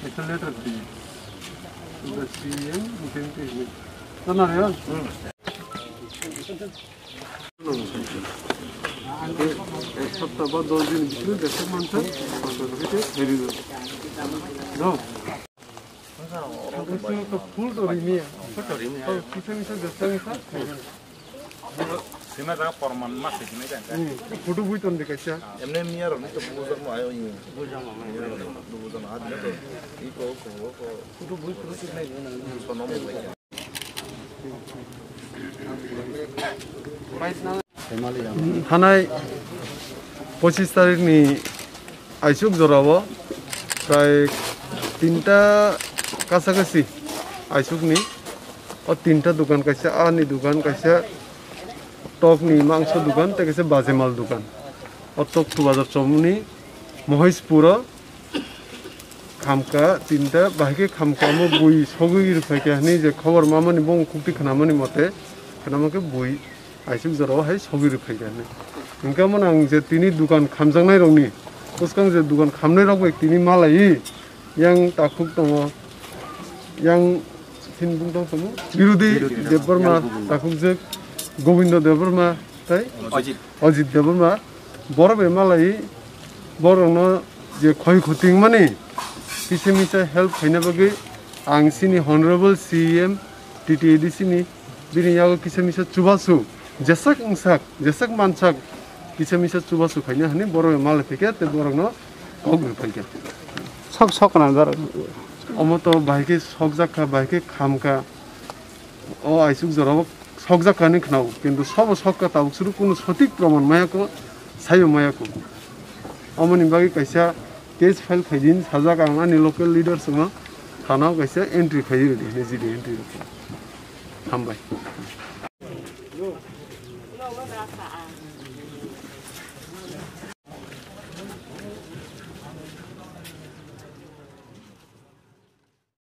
It's a letter B. The CM, एक सप्ताह बाद 2 दिन भित्र जैसे मान्छ हेरिदिनु न तो फुल डोरिनी किसिमको जस्तो सीमा जगह परमान मास किने जान्छ फोटो बुइतन देखाइछ एमने नियर हो नि त बुझन आयो यो बुझन आदले त इको फोटो बुइ प्रोसेस नै सोनम थानाय 25 तारिखनि आइसुक जराव प्राय 3टा कासाकासि आइसुकनि और 3टा दुकान कैसे आनी दुकान कैसे टॉकनी मांस दुकान ते कैसे बाजेमाल दुकान और टॉक टू बाजार चौमुनी महेशपुर खामका 3टा बाहेके खामका मो बुई सगुई रुफाइके हनी जे खबर मामनि बंग कुक्ति खनामनि मते खनामके बुई आइसुक जराव हाय सगुई रुफाइके हनी इनका मन आं जे तिनी दुकान खामजांनाय रंनि उसकां जे दुकान खामनाय रंग तिनी मालाई yang takuk tomo yang hinbung tomo birudi debarma takuk je gobindo debarma tai ajit debarma bor be malai borno je khoi khuting mani kisimisa help haina bagi ang sini honorable cm ttd sini bini yago kisimisa chubasu jesak ingsak jesak mansak kisimisa chubasu khaina hani bor be malai theke te borno ogru phaiga 석 나더라. 어머또 바이게 석작가 바이게 감가 아이숙 저러고 석작가는 그나고 근데 서버 석가 따옥스루 꾸는 서틱 प्रमाण 마야고 사요 마야고 어머님 바기 가이사 case file खैदिन साजागा आंनि local leader संग थानाव गाइसा entry खैयो दे निजिदे entry हामबाय